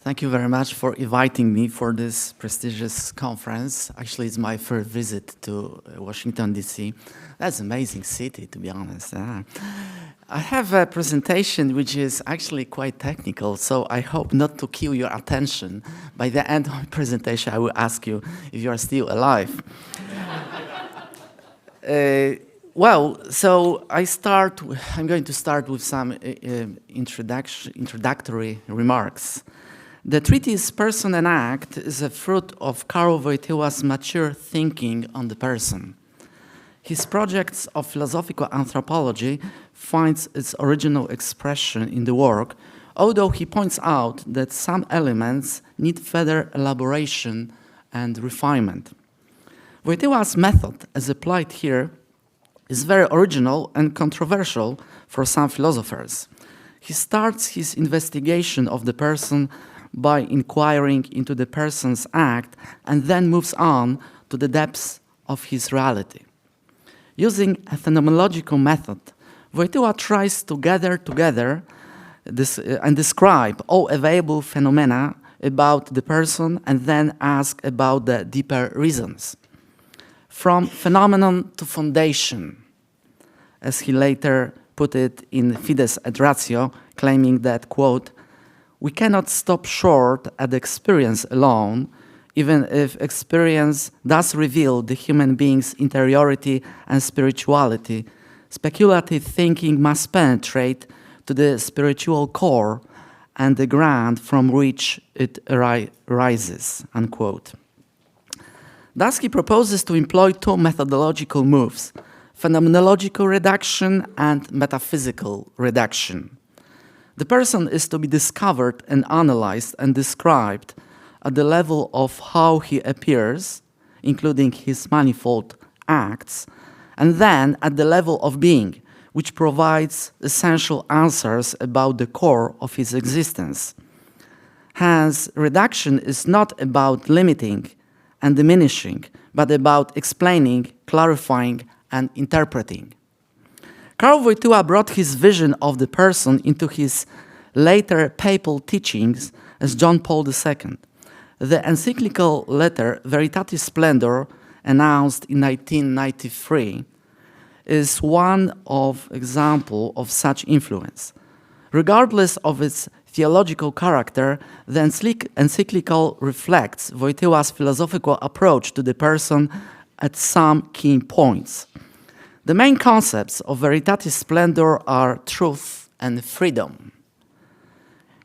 Thank you very much for inviting me for this prestigious conference. Actually, it's my first visit to Washington, D.C. That's an amazing city, to be honest. I have a presentation which is actually quite technical, so I hope not to kill your attention. By the end of my presentation, I will ask you if you are still alive. I'm going to start with some introductory remarks. The treatise Person and Act is a fruit of Karol Wojtyła's mature thinking on the person. His projects of philosophical anthropology finds its original expression in the work, although he points out that some elements need further elaboration and refinement. Wojtyła's method, as applied here, is very original and controversial for some philosophers. He starts his investigation of the person by inquiring into the person's act and then moves on to the depths of his reality. Using a phenomenological method, Wojtyła tries to gather together and describe all available phenomena about the person and then ask about the deeper reasons. From phenomenon to foundation, as he later put it in Fides et Ratio, claiming that, quote, "We cannot stop short at experience alone, even if experience does reveal the human being's interiority and spirituality. Speculative thinking must penetrate to the spiritual core and the ground from which it rises," unquote. Thus, he proposes to employ two methodological moves: phenomenological reduction and metaphysical reduction. The person is to be discovered and analyzed and described at the level of how he appears, including his manifold acts, and then at the level of being, which provides essential answers about the core of his existence. Hence, reduction is not about limiting and diminishing, but about explaining, clarifying, and interpreting. Karol Wojtyła brought his vision of the person into his later papal teachings as John Paul II. The encyclical letter Veritatis Spendor, announced in 1993, is one example of such influence. Regardless of its theological character, the encyclical reflects Wojtyła's philosophical approach to the person at some key points. The main concepts of Veritatis Spendor are truth and freedom.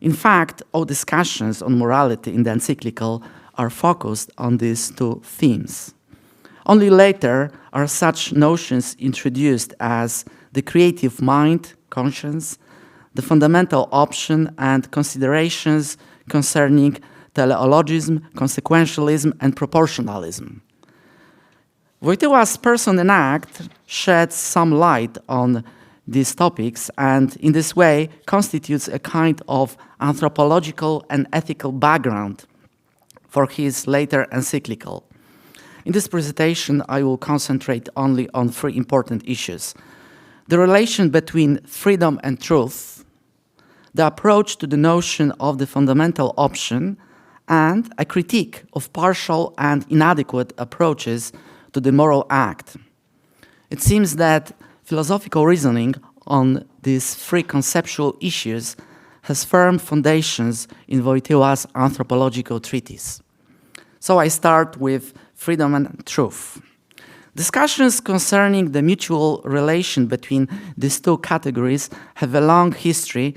In fact, all discussions on morality in the encyclical are focused on these two themes. Only later are such notions introduced as the creative mind, conscience, the fundamental option, and considerations concerning teleologism, consequentialism, and proportionalism. Wojtyła's Person and Act sheds some light on these topics and in this way constitutes a kind of anthropological and ethical background for his later encyclical. In this presentation, I will concentrate only on three important issues: the relation between freedom and truth, the approach to the notion of the fundamental option, and a critique of partial and inadequate approaches to the moral act. It seems that philosophical reasoning on these three conceptual issues has firm foundations in Wojtyła's anthropological treatise. So I start with freedom and truth. Discussions concerning the mutual relation between these two categories have a long history,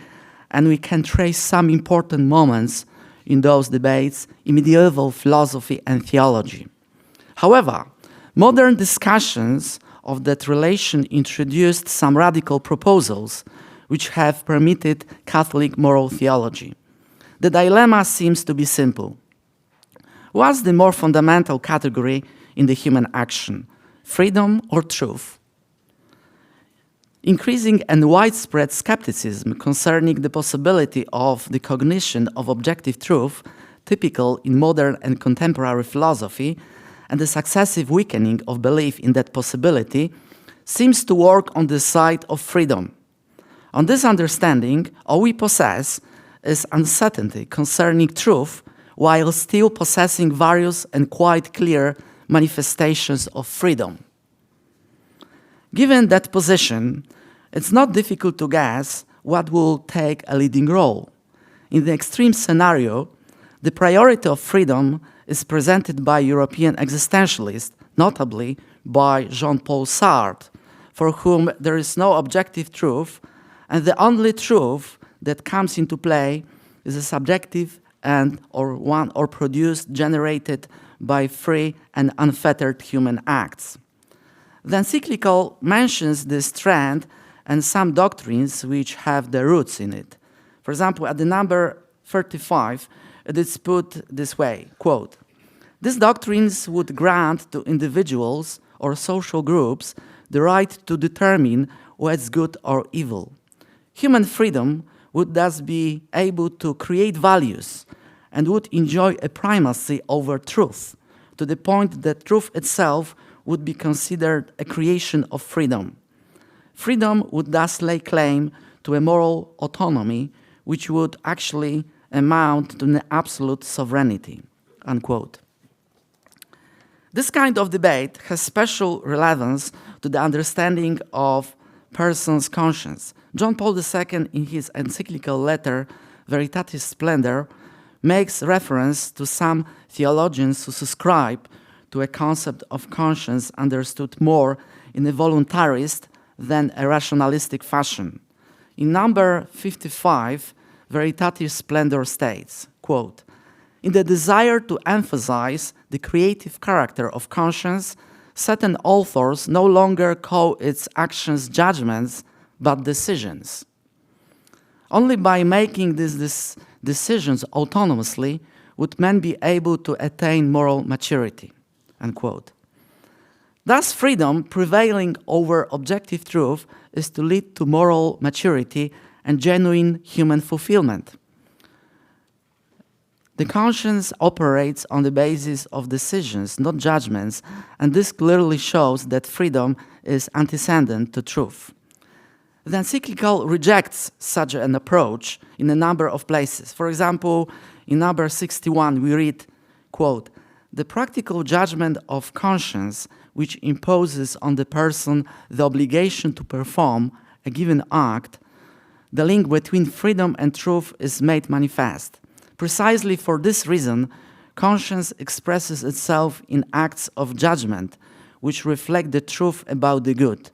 and we can trace some important moments in those debates in medieval philosophy and theology. However, modern discussions of that relation introduced some radical proposals which have permitted Catholic moral theology. The dilemma seems to be simple. What's the more fundamental category in the human action, freedom or truth? Increasing and widespread skepticism concerning the possibility of the cognition of objective truth, typical in modern and contemporary philosophy, and the successive weakening of belief in that possibility, seems to work on the side of freedom. On this understanding, all we possess is uncertainty concerning truth while still possessing various and quite clear manifestations of freedom. Given that position, it's not difficult to guess what will take a leading role. In the extreme scenario, the priority of freedom is presented by European existentialists, notably by Jean-Paul Sartre, for whom there is no objective truth, and the only truth that comes into play is a subjective or produced, generated by free and unfettered human acts. The encyclical mentions this trend and some doctrines which have their roots in it. For example, at the number 35, it is put this way, quote, "These doctrines would grant to individuals or social groups the right to determine what's good or evil. Human freedom would thus be able to create values and would enjoy a primacy over truth, to the point that truth itself would be considered a creation of freedom. Freedom would thus lay claim to a moral autonomy which would actually amount to an absolute sovereignty," unquote. This kind of debate has special relevance to the understanding of person's conscience. John Paul II, in his encyclical letter Veritatis Spendor, makes reference to some theologians who subscribe to a concept of conscience understood more in a voluntarist than a rationalistic fashion. In number 55, Veritatis Spendor states, quote, "In the desire to emphasize the creative character of conscience, certain authors no longer call its actions judgments, but decisions. Only by making these decisions autonomously would men be able to attain moral maturity," unquote. Thus, freedom prevailing over objective truth is to lead to moral maturity and genuine human fulfillment. The conscience operates on the basis of decisions, not judgments, and this clearly shows that freedom is antecedent to truth. The encyclical rejects such an approach in a number of places. For example, in number 61 we read, quote, "The practical judgment of conscience which imposes on the person the obligation to perform a given act, the link between freedom and truth is made manifest. Precisely for this reason, conscience expresses itself in acts of judgment, which reflect the truth about the good,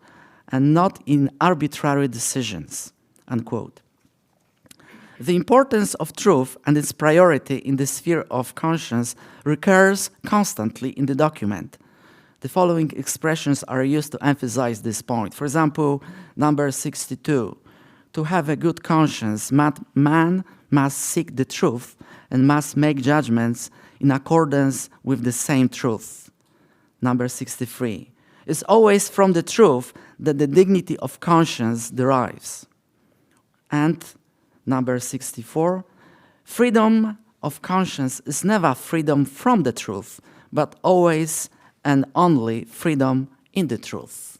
and not in arbitrary decisions," unquote. The importance of truth and its priority in the sphere of conscience recurs constantly in the document. The following expressions are used to emphasize this point. For example, number 62, "To have a good conscience, man must seek the truth and must make judgments in accordance with the same truth." Number 63, "It's always from the truth that the dignity of conscience derives." And number 64, "Freedom of conscience is never freedom from the truth, but always and only freedom in the truth."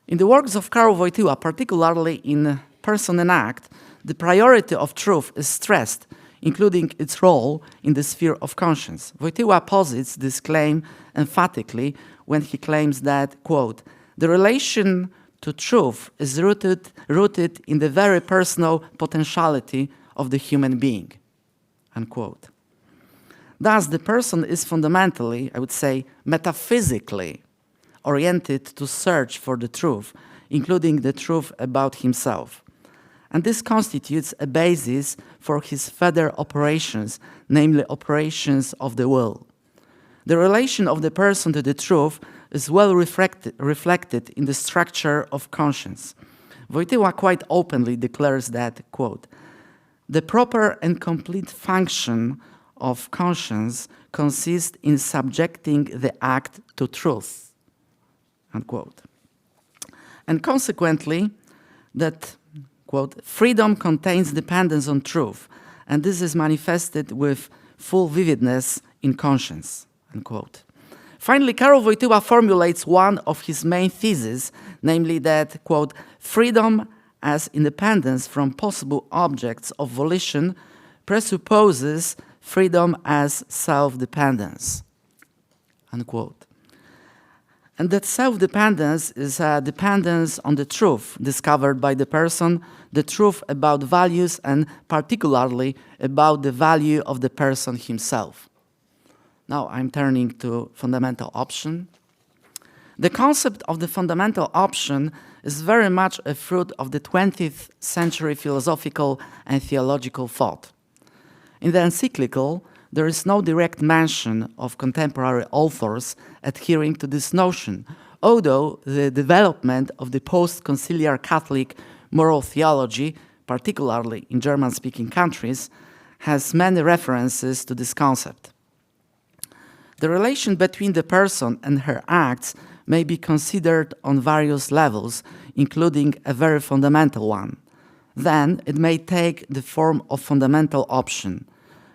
In the works of Karol Wojtyła, particularly in Person and Act, the priority of truth is stressed, including its role in the sphere of conscience. Wojtyła posits this claim emphatically when he claims that, quote, "The relation to truth is rooted in the very personal potentiality of the human being," unquote. Thus, the person is fundamentally, I would say, metaphysically oriented to search for the truth, including the truth about himself. And this constitutes a basis for his further operations, namely operations of the will. The relation of the person to the truth is well reflected in the structure of conscience. Wojtyła quite openly declares that, quote, "The proper and complete function of conscience consists in subjecting the act to truth," unquote. And consequently, that, quote, "freedom contains dependence on truth, and this is manifested with full vividness in conscience," unquote. Finally, Karol Wojtyła formulates one of his main theses, namely that, quote, "freedom as independence from possible objects of volition presupposes freedom as self-dependence, unquote. And that self-dependence is a dependence on the truth discovered by the person, the truth about values, and particularly about the value of the person himself. Now I'm turning to fundamental option. The concept of the fundamental option is very much a fruit of the 20th century philosophical and theological thought. In the encyclical, there is no direct mention of contemporary authors adhering to this notion, although the development of the post-conciliar Catholic moral theology, particularly in German-speaking countries, has many references to this concept. The relation between the person and her acts may be considered on various levels, including a very fundamental one. Then it may take the form of fundamental option.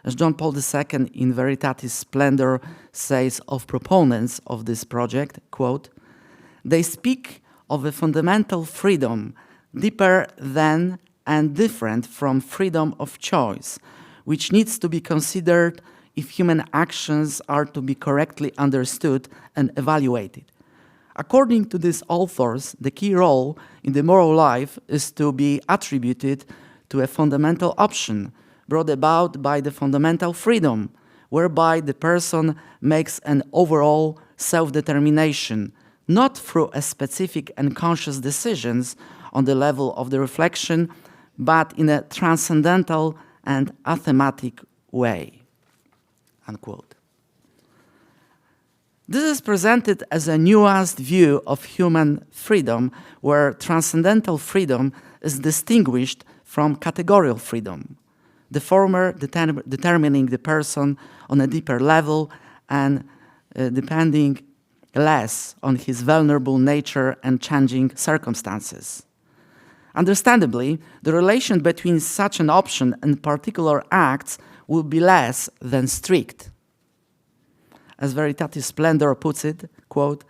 As John Paul II in Veritatis Spendor says of proponents of this project, quote, "They speak of a fundamental freedom deeper than and different from freedom of choice, which needs to be considered if human actions are to be correctly understood and evaluated. According to these authors, the key role in the moral life is to be attributed to a fundamental option brought about by the fundamental freedom, whereby the person makes an overall self-determination, not through a specific and conscious decisions on the level of the reflection, but in a transcendental and athematic way." Unquote. This is presented as a nuanced view of human freedom, where transcendental freedom is distinguished from categorical freedom, the former determining the person on a deeper level and depending less on his vulnerable nature and changing circumstances. Understandably, the relation between such an option and particular acts will be less than strict. As Veritatis Spendor puts it, quote,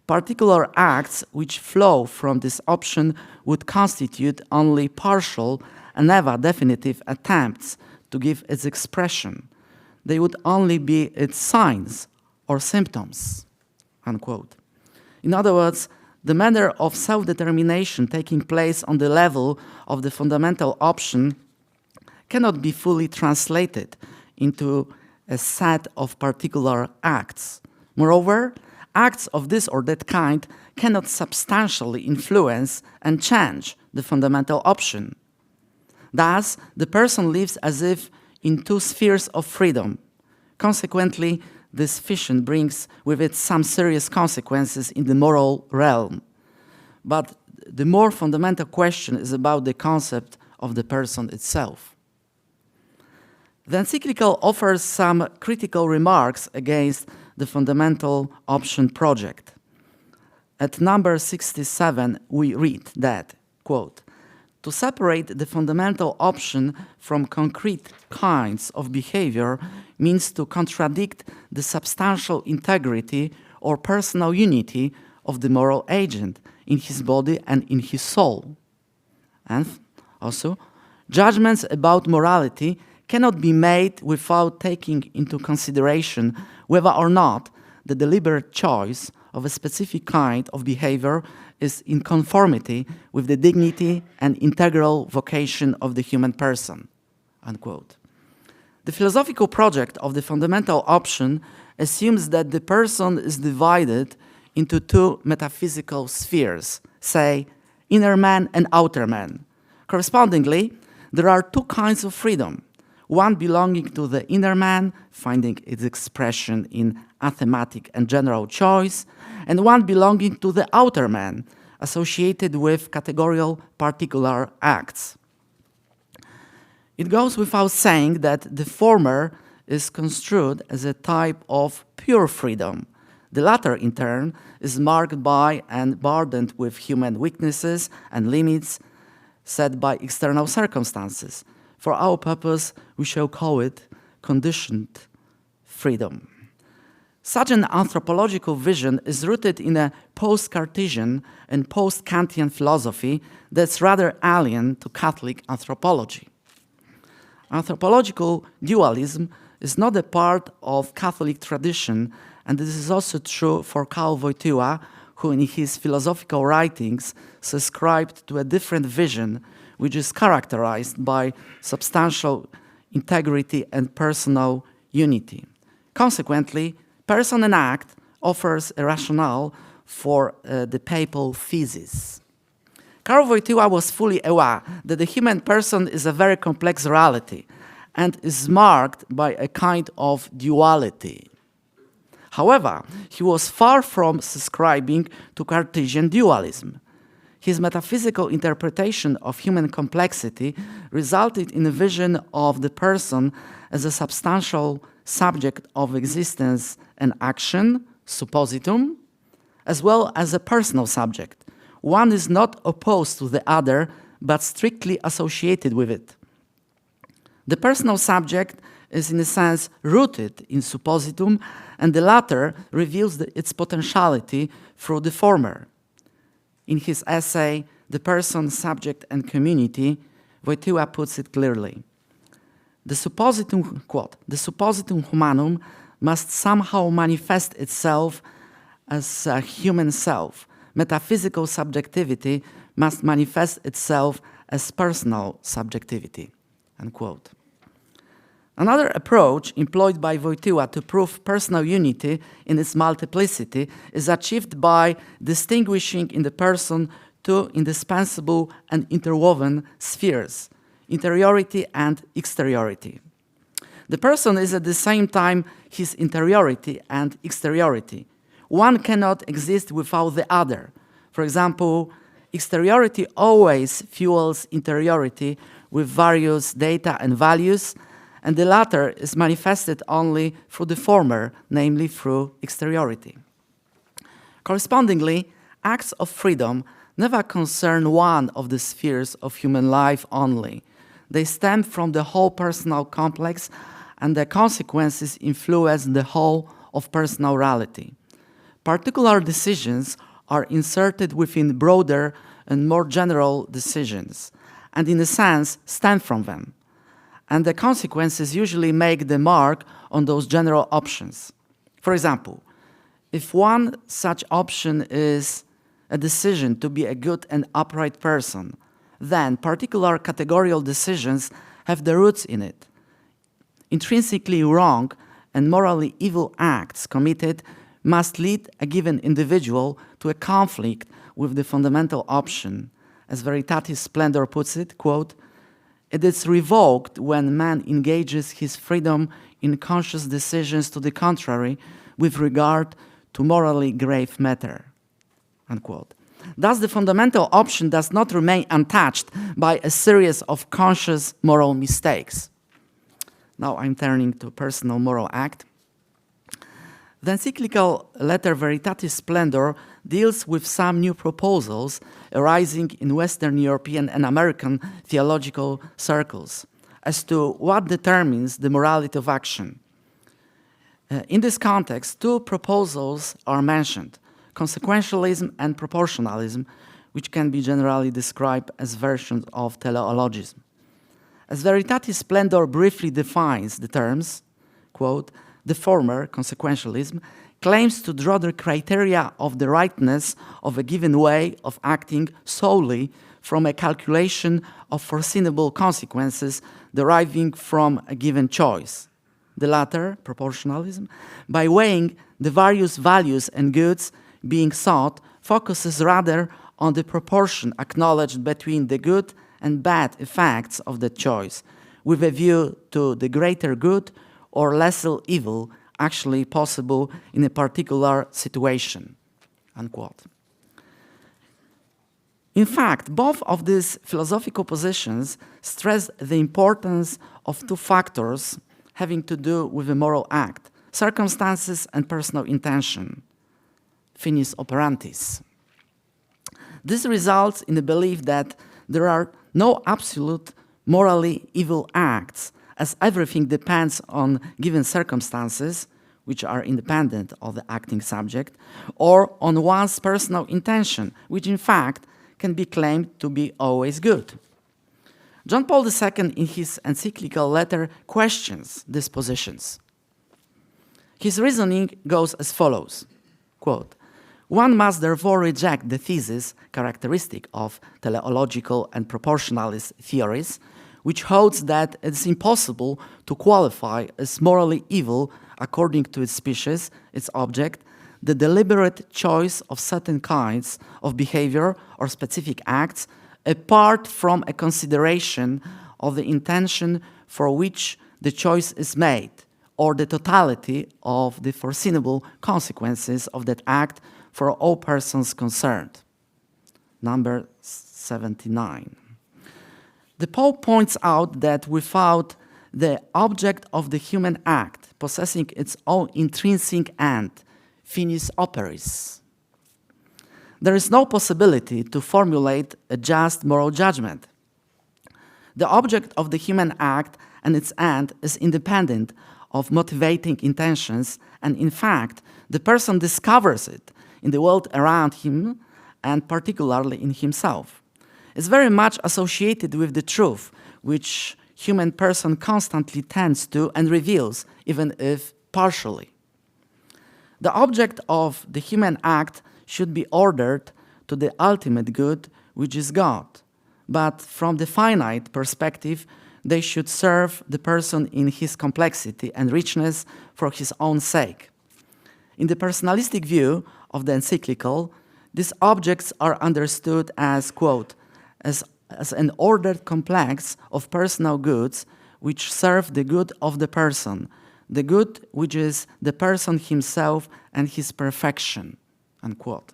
"Particular acts which flow from this option would constitute only partial and never definitive attempts to give its expression. They would only be its signs or symptoms," unquote. In other words, the manner of self-determination taking place on the level of the fundamental option cannot be fully translated into a set of particular acts. Moreover, acts of this or that kind cannot substantially influence and change the fundamental option. Thus, the person lives as if in two spheres of freedom. Consequently, this fission brings with it some serious consequences in the moral realm. But the more fundamental question is about the concept of the person itself. The encyclical offers some critical remarks against the fundamental option project. At number 67, we read that, quote, "To separate the fundamental option from concrete kinds of behavior means to contradict the substantial integrity or personal unity of the moral agent in his body and in his soul. And also, judgments about morality cannot be made without taking into consideration whether or not the deliberate choice of a specific kind of behavior is in conformity with the dignity and integral vocation of the human person," unquote. The philosophical project of the fundamental option assumes that the person is divided into two metaphysical spheres, say, inner man and outer man. Correspondingly, there are two kinds of freedom, one belonging to the inner man, finding its expression in athematic and general choice, and one belonging to the outer man, associated with categorical particular acts. It goes without saying that the former is construed as a type of pure freedom. The latter, in turn, is marked by and burdened with human weaknesses and limits set by external circumstances. For our purpose, we shall call it conditioned freedom. Such an anthropological vision is rooted in a post-Cartesian and post-Kantian philosophy that's rather alien to Catholic anthropology. Anthropological dualism is not a part of Catholic tradition, and this is also true for Karol Wojtyła, who in his philosophical writings subscribed to a different vision, which is characterized by substantial integrity and personal unity. Consequently, Person and Act offers a rationale for the papal thesis. Karol Wojtyła was fully aware that the human person is a very complex reality and is marked by a kind of duality. However, he was far from subscribing to Cartesian dualism. His metaphysical interpretation of human complexity resulted in a vision of the person as a substantial subject of existence and action, suppositum, as well as a personal subject. One is not opposed to the other, but strictly associated with it. The personal subject is in a sense rooted in suppositum, and the latter reveals its potentiality through the former. In his essay, The Person, Subject and Community, Wojtyła puts it clearly. The suppositum, quote, the suppositum humanum must somehow manifest itself as a human self. Metaphysical subjectivity must manifest itself as personal subjectivity, unquote. Another approach employed by Wojtyła to prove personal unity in its multiplicity is achieved by distinguishing in the person two indispensable and interwoven spheres, interiority and exteriority. The person is at the same time his interiority and exteriority. One cannot exist without the other. For example, exteriority always fuels interiority with various data and values, and the latter is manifested only through the former, namely through exteriority. Correspondingly, acts of freedom never concern one of the spheres of human life only. They stem from the whole personal complex, and their consequences influence the whole of personal reality. Particular decisions are inserted within broader and more general decisions, and in a sense stem from them. And the consequences usually make the mark on those general options. For example, if one such option is a decision to be a good and upright person, then particular categorical decisions have their roots in it. Intrinsically wrong and morally evil acts committed must lead a given individual to a conflict with the fundamental option. As Veritatis Spendor puts it, quote, it is revoked when man engages his freedom in conscious decisions to the contrary with regard to morally grave matter, unquote. Thus, the fundamental option does not remain untouched by a series of conscious moral mistakes. Now I'm turning to personal moral act. The encyclical letter Veritatis Spendor deals with some new proposals arising in Western European and American theological circles as to what determines the morality of action. In this context, two proposals are mentioned, consequentialism and proportionalism, which can be generally described as versions of teleologism. As Veritatis Spendor briefly defines the terms, quote, the former, consequentialism, claims to draw the criteria of the rightness of a given way of acting solely from a calculation of foreseeable consequences deriving from a given choice. The latter, proportionalism, by weighing the various values and goods being sought, focuses rather on the proportion acknowledged between the good and bad effects of the choice, with a view to the greater good or lesser evil actually possible in a particular situation, unquote. In fact, both of these philosophical positions stress the importance of two factors having to do with a moral act, circumstances and personal intention, finis operantis. This results in the belief that there are no absolute morally evil acts, as everything depends on given circumstances, which are independent of the acting subject, or on one's personal intention, which in fact can be claimed to be always good. John Paul II, in his encyclical letter, questions these positions. His reasoning goes as follows, quote, "One must therefore reject the thesis characteristic of teleological and proportionalist theories, which holds that it is impossible to qualify as morally evil according to its species, its object, the deliberate choice of certain kinds of behavior or specific acts apart from a consideration of the intention for which the choice is made, or the totality of the foreseeable consequences of that act for all persons concerned." Number 79. The Pope points out that without the object of the human act possessing its own intrinsic end, finis operis, there is no possibility to formulate a just moral judgment. The object of the human act and its end is independent of motivating intentions, and in fact, the person discovers it in the world around him and particularly in himself. It's very much associated with the truth, which human person constantly tends to and reveals, even if partially. The object of the human act should be ordered to the ultimate good, which is God. But from the finite perspective, they should serve the person in his complexity and richness for his own sake. In the personalistic view of the encyclical, these objects are understood as, quote, as an ordered complex of personal goods which serve the good of the person, the good which is the person himself and his perfection, unquote.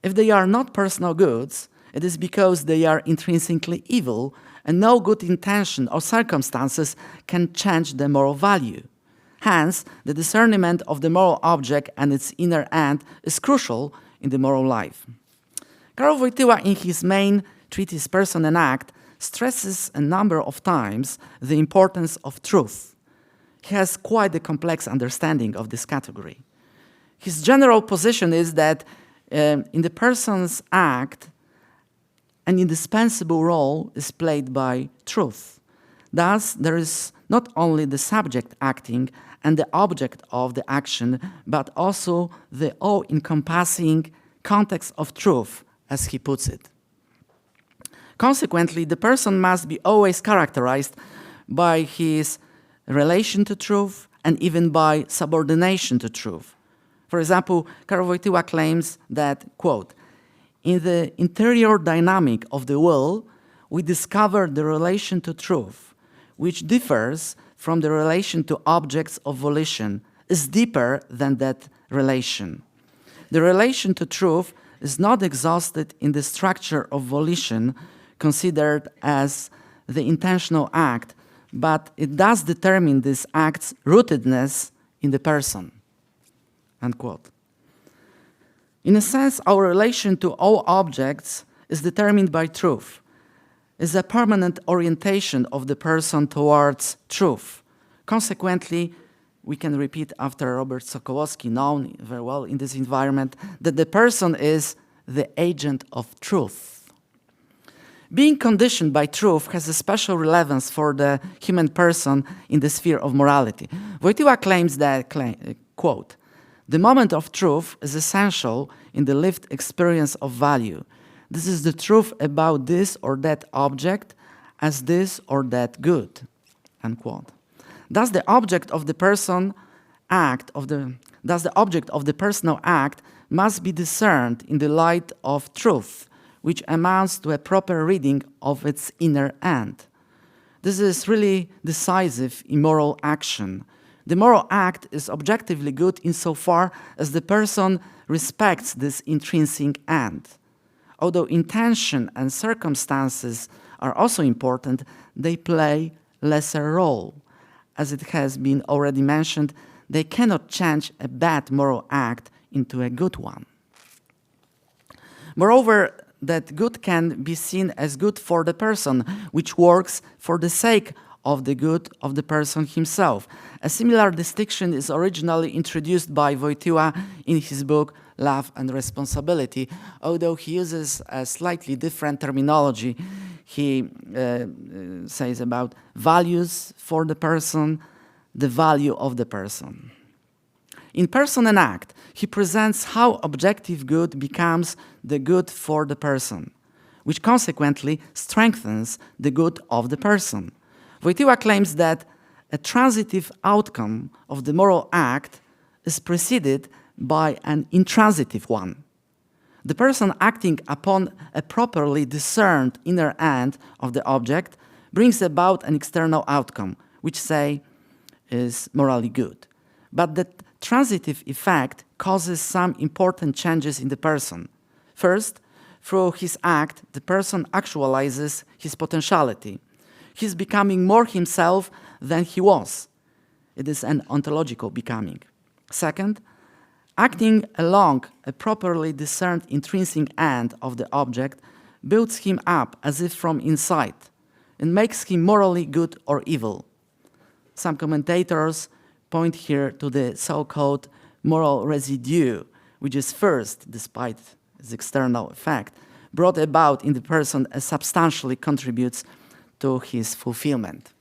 If they are not personal goods, it is because they are intrinsically evil, and no good intention or circumstances can change the moral value. Hence, the discernment of the moral object and its inner end is crucial in the moral life. Karol Wojtyła, in his main treatise Person and Act, stresses a number of times the importance of truth. He has quite a complex understanding of this category. His general position is that in the person's act, an indispensable role is played by truth. Thus, there is not only the subject acting and the object of the action, but also the all-encompassing context of truth, as he puts it. Consequently, the person must be always characterized by his relation to truth and even by subordination to truth. For example, Karol Wojtyła claims that, quote, "In the interior dynamic of the will, we discover the relation to truth, which differs from the relation to objects of volition, is deeper than that relation. The relation to truth is not exhausted in the structure of volition considered as the intentional act, but it does determine this act's rootedness in the person." Unquote. In a sense, our relation to all objects is determined by truth, is a permanent orientation of the person towards truth. Consequently, we can repeat after Robert Sokołowski, known very well in this environment, that the person is the agent of truth. Being conditioned by truth has a special relevance for the human person in the sphere of morality. Wojtyła claims that, quote, "The moment of truth is essential in the lived experience of value. This is the truth about this or that object as this or that good," unquote. Thus, the object of the personal act must be discerned in the light of truth, which amounts to a proper reading of its inner end. This is really decisive in moral action. The moral act is objectively good insofar as the person respects this intrinsic end. Although intention and circumstances are also important, they play lesser role. As it has been already mentioned, they cannot change a bad moral act into a good one. Moreover, that good can be seen as good for the person, which works for the sake of the good of the person himself. A similar distinction is originally introduced by Wojtyła in his book Love and Responsibility, although he uses a slightly different terminology. He says about values for the person, the value of the person. In Person and Act, he presents how objective good becomes the good for the person, which consequently strengthens the good of the person. Wojtyła claims that a transitive outcome of the moral act is preceded by an intransitive one. The person acting upon a properly discerned inner end of the object brings about an external outcome, which, say, is morally good. But the transitive effect causes some important changes in the person. First, through his act, the person actualizes his potentiality. He's becoming more himself than he was. It is an ontological becoming. Second, acting along a properly discerned intrinsic end of the object builds him up as if from inside and makes him morally good or evil. Some commentators point here to the so-called moral residue, which is first, despite its external effect, brought about in the person as substantially contributes to his fulfillment.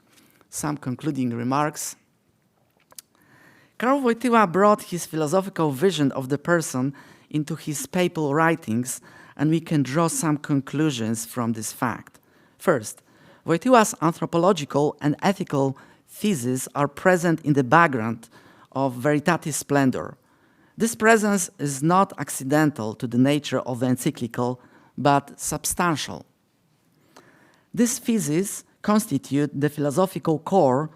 Some concluding remarks. Karol Wojtyła brought his philosophical vision of the person into his papal writings, and we can draw some conclusions from this fact. First, Wojtyła's anthropological and ethical theses are present in the background of Veritatis Spendor. This presence is not accidental to the nature of the encyclical, but substantial. These theses constitute the philosophical core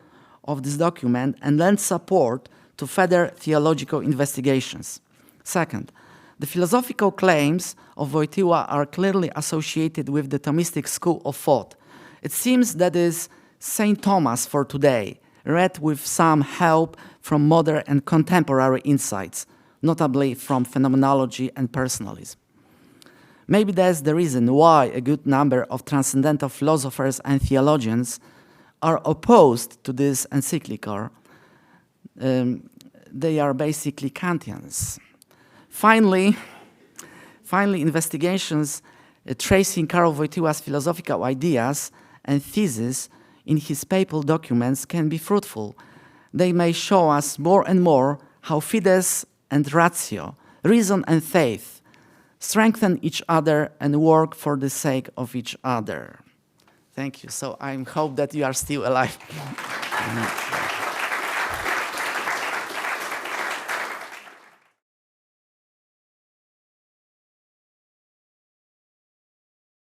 of this document and lend support to further theological investigations. Second, the philosophical claims of Wojtyła are clearly associated with the Thomistic school of thought. It seems that is St. Thomas for today, read with some help from modern and contemporary insights, notably from phenomenology and personalism. Maybe that's the reason why a good number of transcendental philosophers and theologians are opposed to this encyclical. They are basically Kantians. Finally, investigations tracing Karol Wojtyła's philosophical ideas and theses in his papal documents can be fruitful. They may show us more and more how fides and ratio, reason and faith, strengthen each other and work for the sake of each other. Thank you. So I hope that you are still alive.